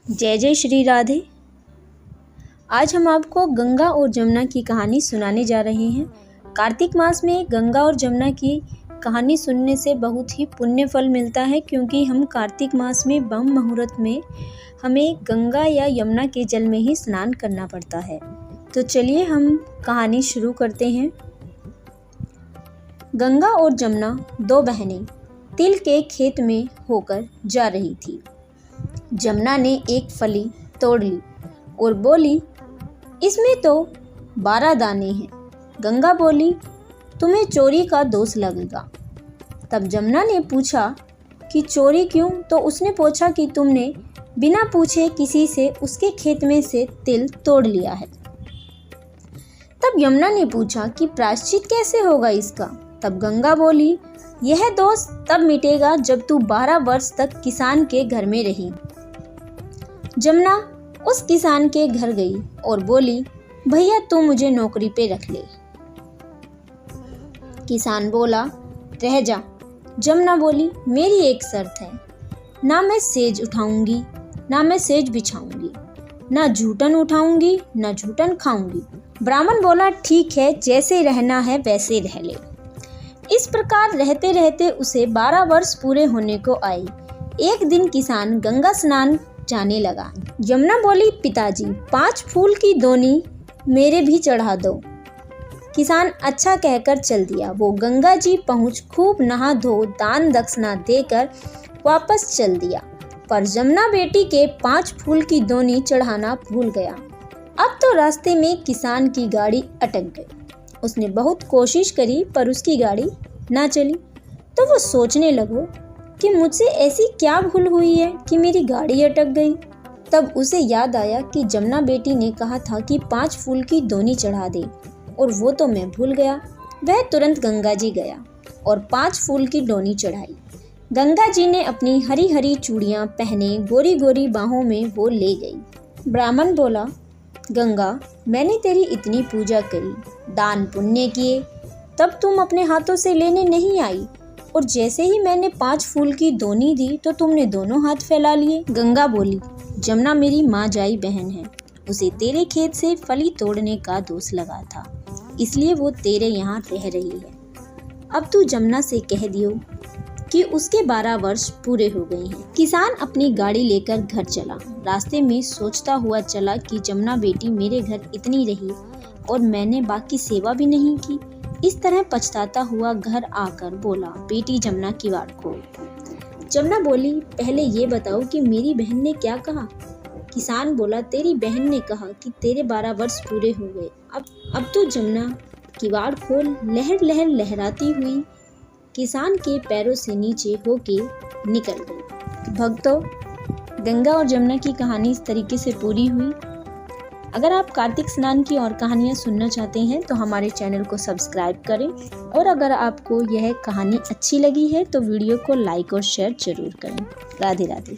जय जय श्री राधे। आज हम आपको गंगा और जमुना की कहानी सुनाने जा रहे हैं। कार्तिक मास में गंगा और जमुना की कहानी सुनने से बहुत ही पुण्य फल मिलता है, क्योंकि हम कार्तिक मास में ब्रह्म मुहूर्त में हमें गंगा या यमुना के जल में ही स्नान करना पड़ता है। तो चलिए हम कहानी शुरू करते हैं। गंगा और जमुना दो बहनें तिल के खेत में होकर जा रही थी। जमुना ने एक फली तोड़ ली और बोली, इसमें तो 12 दाने हैं। गंगा बोली, तुम्हें चोरी का दोष लगेगा। तब जमुना ने पूछा कि चोरी क्यों? तो उसने पूछा कि तुमने बिना पूछे किसी से उसके खेत में से तिल तोड़ लिया है। तब यमुना ने पूछा कि प्रायश्चित कैसे होगा इसका? तब गंगा बोली, यह दोष तब मिटेगा जब तू 12 वर्ष तक किसान के घर में रही। जमुना उस किसान के घर गई और बोली, भैया तू मुझे नौकरी पे रख ले। किसान बोला, रह जा। जमुना बोली, मेरी एक शर्त है, ना मैं सेज उठाऊंगी, ना मैं सेज बिछाऊंगी, ना झूठन उठाऊंगी, ना झूठन खाऊंगी। ब्राह्मण बोला, ठीक है, जैसे रहना है वैसे रह ले। इस प्रकार रहते रहते उसे 12 वर्ष पूरे होने को आए। एक दिन किसान गंगा स्नान जाने लगा। यमुना बोली, पिताजी 5 फूल की दोनी मेरे भी चढ़ा दो। किसान अच्छा कहकर चल दिया। वो गंगा जी पहुँच खूब नहा धो दान दक्षिणा देकर वापस चल दिया। पर जमुना बेटी के 5 फूल की दोनी चढ़ाना भूल गया। अब तो रास्ते में किसान की गाड़ी अटक गई। उसने बहुत कोशिश करी पर उसकी गाड़ी ना चली। तो वो सोचने लगो कि मुझसे ऐसी क्या भूल हुई है कि मेरी गाड़ी अटक गई। तब उसे याद आया कि जमुना बेटी ने कहा था कि 5 फूल की दोनी चढ़ा दे, और वो तो मैं भूल गया। वह तुरंत गंगा जी गया और 5 फूल की दोनी चढ़ाई। गंगा जी ने अपनी हरी हरी चूड़ियाँ पहने गोरी गोरी बाहों में वो ले गई। ब्राह्मण बोला, गंगा मैंने तेरी इतनी पूजा करी, दान पुण्य किए, तब तुम अपने हाथों से लेने नहीं आई, और जैसे ही मैंने 5 फूल की दोनी दी तो तुमने दोनों हाथ फैला लिए। गंगा बोली, जमुना मेरी माँ जाई बहन है, उसे तेरे खेत से फली तोड़ने का दोष लगा था, इसलिए वो तेरे यहाँ रह रही है। अब तू जमुना से कह दियो कि उसके 12 वर्ष पूरे हो गए हैं। किसान अपनी गाड़ी लेकर घर चला। रास्ते में सोचता हुआ चला कि जमुना बेटी मेरे घर इतनी रही और मैंने बाकी सेवा भी नहीं की। इस तरह पछताता हुआ घर आकर बोला, बेटी जमुना किवाड़ खोल। जमुना बोली, पहले ये बताओ कि मेरी बहन ने क्या कहा? किसान बोला, तेरी बहन ने कहा कि तेरे 12 वर्ष पूरे हो गए। अब तो जमुना किवाड़ खोल लहर लहर लहराती हुई किसान के पैरों से नीचे होके निकल गई। भक्तों, गंगा और जमुना की कहानी इस तरीके से पूरी हुई। अगर आप कार्तिक स्नान की और कहानियाँ सुनना चाहते हैं तो हमारे चैनल को सब्सक्राइब करें, और अगर आपको यह कहानी अच्छी लगी है तो वीडियो को लाइक और शेयर जरूर करें। राधे राधे।